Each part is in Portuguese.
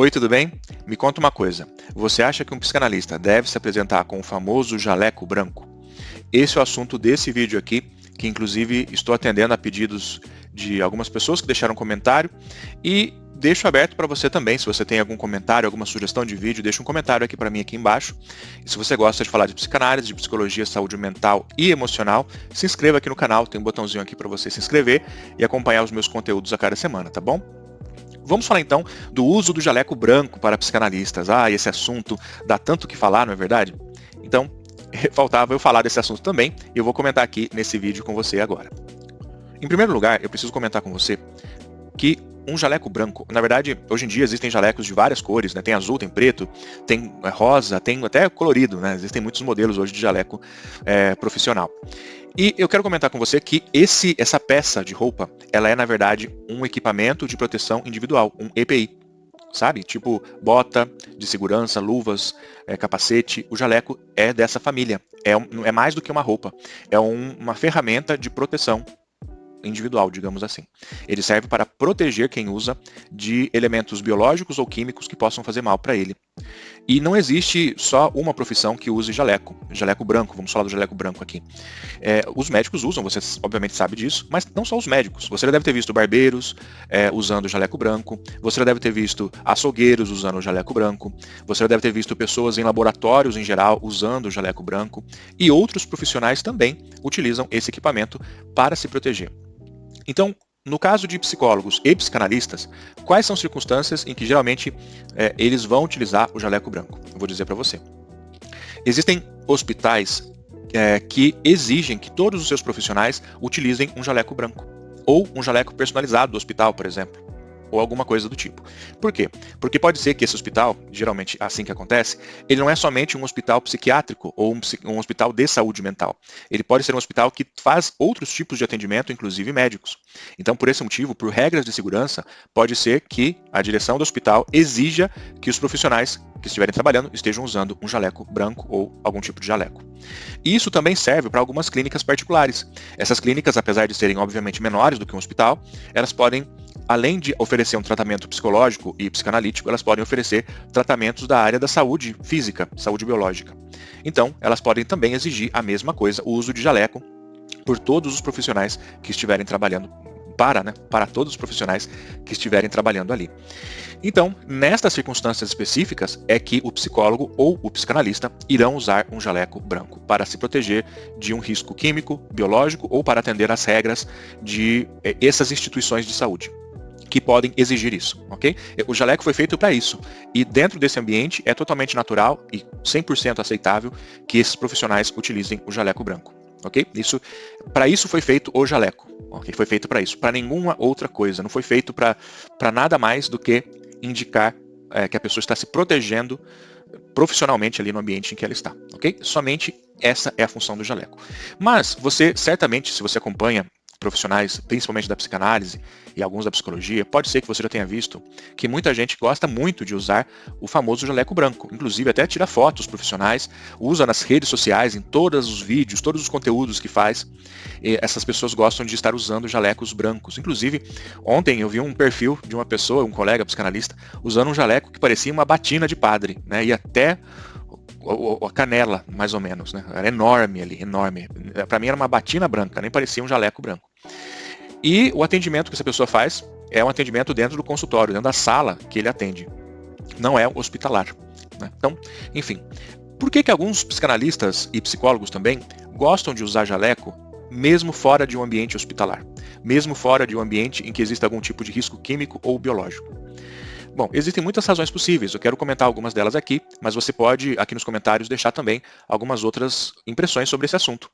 Oi, tudo bem? Me conta uma coisa. Você acha que um psicanalista deve se apresentar com o famoso jaleco branco? Esse é o assunto desse vídeo aqui, que inclusive estou atendendo a pedidos de algumas pessoas que deixaram comentário e deixo aberto para você também, se você tem algum comentário, alguma sugestão de vídeo, deixa um comentário aqui para mim aqui embaixo. E se você gosta de falar de psicanálise, de psicologia, saúde mental e emocional, se inscreva aqui no canal, tem um botãozinho aqui para você se inscrever e acompanhar os meus conteúdos a cada semana, tá bom? Vamos falar então do uso do jaleco branco para psicanalistas. Esse assunto dá tanto o que falar, não é verdade? Então, faltava eu falar desse assunto também, e eu vou comentar aqui nesse vídeo com você agora. Em primeiro lugar, eu preciso comentar com você que um jaleco branco, na verdade, hoje em dia existem jalecos de várias cores, né? Tem azul, tem preto, tem rosa, tem até colorido, né? Existem muitos modelos hoje de jaleco profissional. E eu quero comentar com você que essa peça de roupa, ela é, na verdade, um equipamento de proteção individual, um EPI. Sabe? Tipo bota de segurança, luvas, capacete. O jaleco é dessa família. É mais do que uma roupa. É uma ferramenta de proteção individual, digamos assim. Ele serve para proteger quem usa de elementos biológicos ou químicos que possam fazer mal para ele. E não existe só uma profissão que use jaleco branco, vamos falar do jaleco branco aqui. Os médicos usam, você obviamente sabe disso, mas não só os médicos. Você já deve ter visto barbeiros usando jaleco branco, você já deve ter visto açougueiros usando o jaleco branco, você já deve ter visto pessoas em laboratórios em geral usando o jaleco branco, e outros profissionais também utilizam esse equipamento para se proteger. Então, no caso de psicólogos e psicanalistas, quais são as circunstâncias em que geralmente eles vão utilizar o jaleco branco? Eu vou dizer para você. Existem hospitais que exigem que todos os seus profissionais utilizem um jaleco branco, ou um jaleco personalizado do hospital, por exemplo, ou alguma coisa do tipo. Por quê? Porque pode ser que esse hospital, geralmente assim que acontece, ele não é somente um hospital psiquiátrico ou um hospital de saúde mental. Ele pode ser um hospital que faz outros tipos de atendimento, inclusive médicos. Então, por esse motivo, por regras de segurança, pode ser que a direção do hospital exija que os profissionais que estiverem trabalhando estejam usando um jaleco branco ou algum tipo de jaleco. E isso também serve para algumas clínicas particulares. Essas clínicas, apesar de serem obviamente menores do que um hospital, elas podem, além de oferecer um tratamento psicológico e psicanalítico, elas podem oferecer tratamentos da área da saúde física, saúde biológica. Então, elas podem também exigir a mesma coisa, o uso de jaleco, por todos os profissionais que estiverem trabalhando, para todos os profissionais que estiverem trabalhando ali. Então, nestas circunstâncias específicas, é que o psicólogo ou o psicanalista irão usar um jaleco branco para se proteger de um risco químico, biológico ou para atender às regras de essas instituições de saúde, que podem exigir isso, ok? O jaleco foi feito para isso, e dentro desse ambiente é totalmente natural e 100% aceitável que esses profissionais utilizem o jaleco branco, ok? Para isso foi feito o jaleco, ok? Foi feito para isso, para nenhuma outra coisa, não foi feito para nada mais do que indicar que a pessoa está se protegendo profissionalmente ali no ambiente em que ela está, ok? Somente essa é a função do jaleco. Mas você, certamente, se você acompanha profissionais, principalmente da psicanálise e alguns da psicologia, pode ser que você já tenha visto que muita gente gosta muito de usar o famoso jaleco branco, inclusive até tira fotos profissionais, usa nas redes sociais, em todos os vídeos, todos os conteúdos que faz, e essas pessoas gostam de estar usando jalecos brancos. Inclusive, ontem eu vi um perfil de uma pessoa, um colega psicanalista, usando um jaleco que parecia uma batina de padre, né, e até a canela, mais ou menos, né? Era enorme ali, enorme. Para mim era uma batina branca, nem parecia um jaleco branco. E o atendimento que essa pessoa faz é um atendimento dentro do consultório, dentro da sala que ele atende. Não é hospitalar, né? Então, enfim. Por que alguns psicanalistas e psicólogos também gostam de usar jaleco mesmo fora de um ambiente hospitalar? Mesmo fora de um ambiente em que exista algum tipo de risco químico ou biológico? Bom, existem muitas razões possíveis, eu quero comentar algumas delas aqui, mas você pode, aqui nos comentários, deixar também algumas outras impressões sobre esse assunto.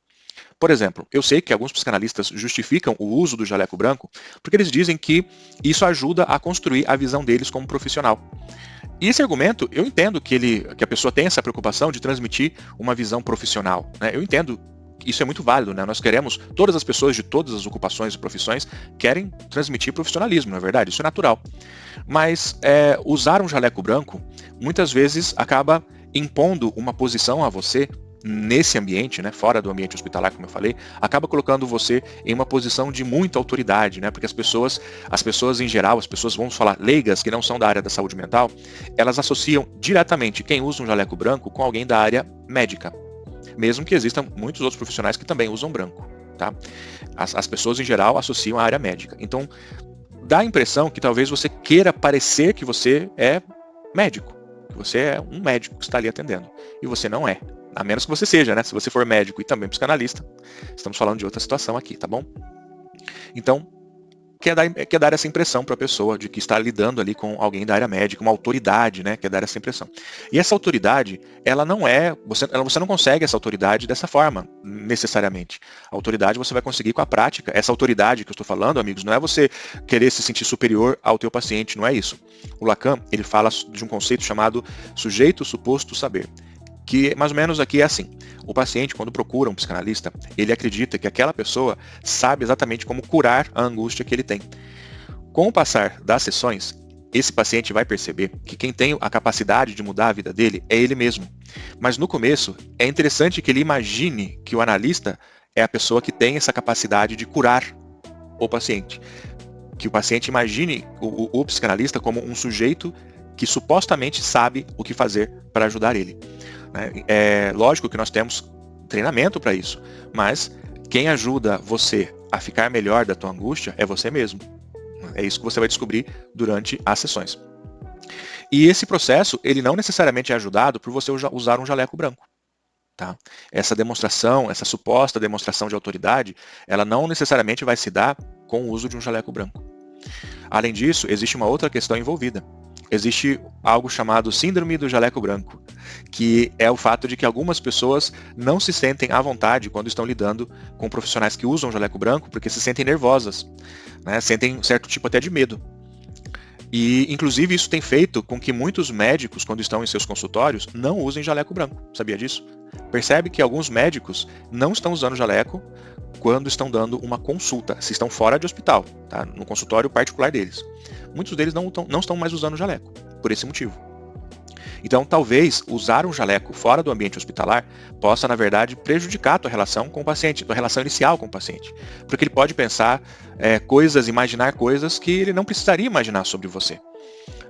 Por exemplo, eu sei que alguns psicanalistas justificam o uso do jaleco branco porque eles dizem que isso ajuda a construir a visão deles como profissional. E esse argumento, eu entendo que a pessoa tem essa preocupação de transmitir uma visão profissional, né? Eu entendo. Isso é muito válido, né? Nós queremos, todas as pessoas de todas as ocupações e profissões querem transmitir profissionalismo, não é verdade? Isso é natural. Mas usar um jaleco branco, muitas vezes, acaba impondo uma posição a você nesse ambiente, né, fora do ambiente hospitalar, como eu falei, acaba colocando você em uma posição de muita autoridade, né, porque as pessoas em geral, as pessoas, vamos falar, leigas, que não são da área da saúde mental, elas associam diretamente quem usa um jaleco branco com alguém da área médica, mesmo que existam muitos outros profissionais que também usam branco, tá? As pessoas em geral associam à área médica. Então, dá a impressão que talvez você queira parecer que você é médico, que você é um médico que está ali atendendo, e você não é. A menos que você seja, né? Se você for médico e também psicanalista, estamos falando de outra situação aqui, tá bom? Então, quer dar essa impressão para a pessoa de que está lidando ali com alguém da área médica, uma autoridade, né? Quer dar essa impressão. E essa autoridade, ela não é, você não consegue essa autoridade dessa forma, necessariamente. A autoridade você vai conseguir com a prática. Essa autoridade que eu estou falando, amigos, não é você querer se sentir superior ao teu paciente, não é isso. O Lacan, ele fala de um conceito chamado sujeito suposto saber, que mais ou menos aqui é assim: o paciente, quando procura um psicanalista, ele acredita que aquela pessoa sabe exatamente como curar a angústia que ele tem. Com o passar das sessões, esse paciente vai perceber que quem tem a capacidade de mudar a vida dele é ele mesmo. Mas no começo, é interessante que ele imagine que o analista é a pessoa que tem essa capacidade de curar o paciente. Que o paciente imagine o psicanalista como um sujeito que supostamente sabe o que fazer para ajudar ele. É lógico que nós temos treinamento para isso, mas quem ajuda você a ficar melhor da tua angústia é você mesmo. É isso que você vai descobrir durante as sessões. E esse processo, ele não necessariamente é ajudado por você usar um jaleco branco. Tá? Essa demonstração, essa suposta demonstração de autoridade, ela não necessariamente vai se dar com o uso de um jaleco branco. Além disso, existe uma outra questão envolvida. Existe algo chamado síndrome do jaleco branco, que é o fato de que algumas pessoas não se sentem à vontade quando estão lidando com profissionais que usam jaleco branco, porque se sentem nervosas, né? Sentem um certo tipo até de medo. E, inclusive, isso tem feito com que muitos médicos, quando estão em seus consultórios, não usem jaleco branco. Sabia disso? Percebe que alguns médicos não estão usando jaleco quando estão dando uma consulta, se estão fora de hospital, tá? No consultório particular deles. Muitos deles não estão mais usando jaleco, por esse motivo. Então, talvez usar um jaleco fora do ambiente hospitalar possa, na verdade, prejudicar a tua relação com o paciente, tua relação inicial com o paciente. Porque ele pode pensar coisas, imaginar coisas que ele não precisaria imaginar sobre você.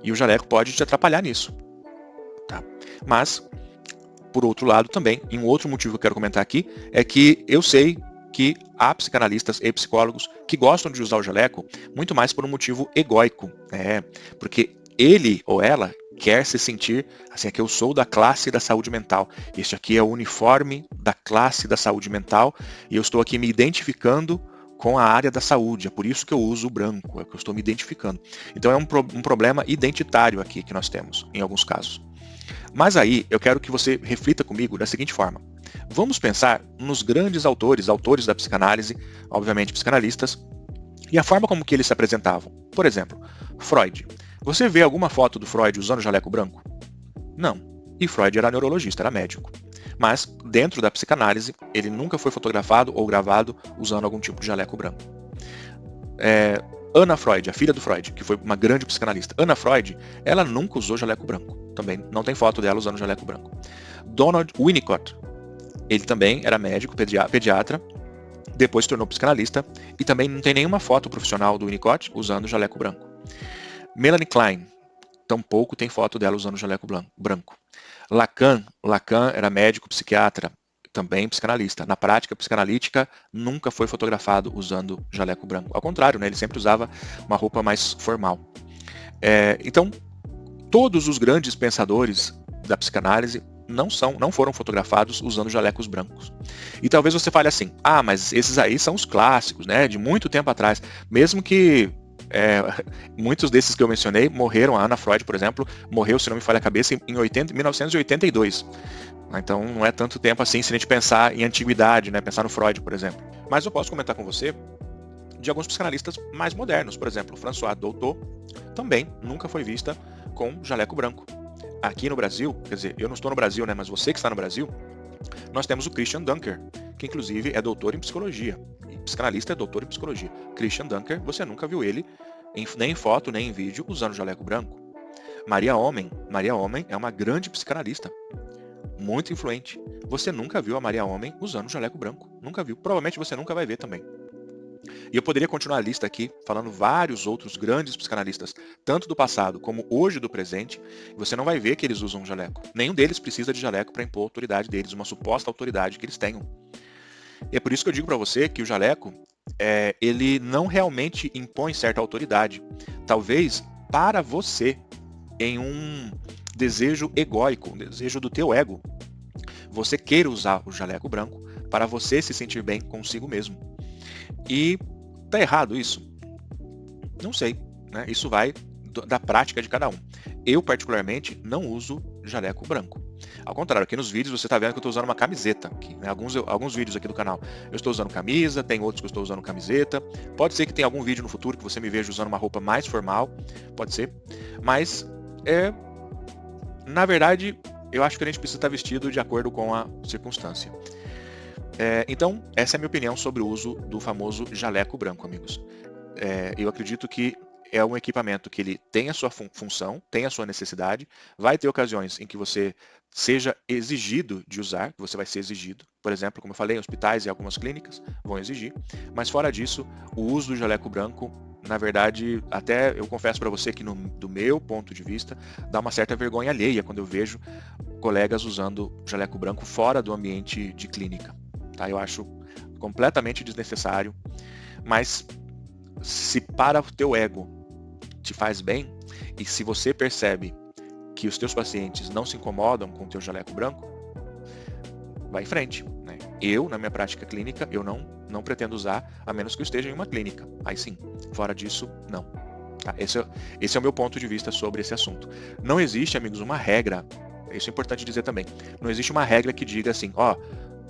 E o jaleco pode te atrapalhar nisso. Tá? Mas, por outro lado também, e um outro motivo que eu quero comentar aqui, é que eu sei que há psicanalistas e psicólogos que gostam de usar o jaleco muito mais por um motivo egóico. Porque ele ou ela quer se sentir assim, que eu sou da classe da saúde mental. Este aqui é o uniforme da classe da saúde mental e eu estou aqui me identificando com a área da saúde. É por isso que eu uso o branco, é que eu estou me identificando. Então é um problema identitário aqui que nós temos, em alguns casos. Mas aí eu quero que você reflita comigo da seguinte forma. Vamos pensar nos grandes autores da psicanálise, obviamente psicanalistas, e a forma como que eles se apresentavam. Por exemplo, Freud. Você vê alguma foto do Freud usando jaleco branco? Não. E Freud era neurologista, era médico. Mas, dentro da psicanálise, ele nunca foi fotografado ou gravado usando algum tipo de jaleco branco. Anna Freud, a filha do Freud, que foi uma grande psicanalista. Anna Freud, ela nunca usou jaleco branco. Também não tem foto dela usando jaleco branco. Donald Winnicott, ele também era médico, pediatra, depois se tornou psicanalista, e também não tem nenhuma foto profissional do Winnicott usando jaleco branco. Melanie Klein, tampouco tem foto dela usando jaleco branco. Lacan era médico, psiquiatra, também psicanalista. Na prática psicanalítica, nunca foi fotografado usando jaleco branco. Ao contrário, né, ele sempre usava uma roupa mais formal. Então, todos os grandes pensadores da psicanálise não foram fotografados usando jalecos brancos. E talvez você fale assim, mas esses aí são os clássicos, né, de muito tempo atrás. Mesmo que muitos desses que eu mencionei morreram. A Anna Freud, por exemplo, morreu, se não me falha a cabeça, em 1982. Então não é tanto tempo assim se a gente pensar em antiguidade, né? Pensar no Freud, por exemplo. Mas eu posso comentar com você de alguns psicanalistas mais modernos. Por exemplo, Françoise Dolto também nunca foi vista com jaleco branco. Aqui no Brasil, quer dizer, eu não estou no Brasil, né? Mas você que está no Brasil, nós temos o Christian Dunker, que inclusive é doutor em psicologia. E psicanalista é doutor em psicologia. Christian Dunker, você nunca viu ele, nem em foto, nem em vídeo, usando jaleco branco. Maria Homem é uma grande psicanalista. muito influente. Você nunca viu a Maria Homem usando jaleco branco. Nunca viu. Provavelmente você nunca vai ver também. E eu poderia continuar a lista aqui, falando vários outros grandes psicanalistas, tanto do passado como hoje do presente, e você não vai ver que eles usam jaleco. Nenhum deles precisa de jaleco para impor a autoridade deles, uma suposta autoridade que eles tenham. E é por isso que eu digo para você que o jaleco, ele não realmente impõe certa autoridade. Talvez para você, em um desejo egóico, um desejo do teu ego, você queira usar o jaleco branco para você se sentir bem consigo mesmo. E tá errado isso? Não sei, né? Isso vai da prática de cada um. Eu, particularmente, não uso jaleco branco. Ao contrário, aqui nos vídeos você está vendo que eu estou usando uma camiseta. Aqui, né? Alguns vídeos aqui do canal eu estou usando camisa, tem outros que eu estou usando camiseta. Pode ser que tenha algum vídeo no futuro que você me veja usando uma roupa mais formal, pode ser. Mas, na verdade, eu acho que a gente precisa estar vestido de acordo com a circunstância. Então, essa é a minha opinião sobre o uso do famoso jaleco branco, amigos. Eu acredito que é um equipamento que ele tem a sua função, tem a sua necessidade, vai ter ocasiões em que você seja exigido de usar, que você vai ser exigido. Por exemplo, como eu falei, em hospitais e algumas clínicas vão exigir. Mas fora disso, o uso do jaleco branco, na verdade, até eu confesso para você que do meu ponto de vista, dá uma certa vergonha alheia quando eu vejo colegas usando jaleco branco fora do ambiente de clínica. Tá? Eu acho completamente desnecessário, mas se para o teu ego te faz bem, e se você percebe que os teus pacientes não se incomodam com o teu jaleco branco, vai em frente. Né? Eu, na minha prática clínica, eu não pretendo usar, a menos que eu esteja em uma clínica. Aí sim, fora disso, não. Tá? Esse é o meu ponto de vista sobre esse assunto. Não existe, amigos, uma regra, isso é importante dizer também, não existe uma regra que diga assim,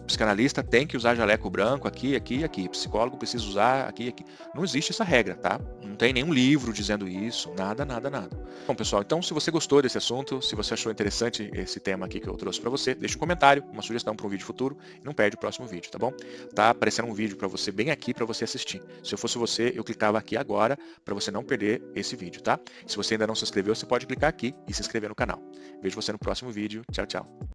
psicanalista tem que usar jaleco branco aqui, aqui e aqui. Psicólogo precisa usar aqui e aqui. Não existe essa regra, tá? Não tem nenhum livro dizendo isso, nada. Bom, pessoal, então se você gostou desse assunto, se você achou interessante esse tema aqui que eu trouxe para você, deixa um comentário, uma sugestão para um vídeo futuro e não perde o próximo vídeo, tá bom? Tá aparecendo um vídeo para você bem aqui para você assistir. Se eu fosse você, eu clicava aqui agora para você não perder esse vídeo, tá? Se você ainda não se inscreveu, você pode clicar aqui e se inscrever no canal. Vejo você no próximo vídeo. Tchau, tchau.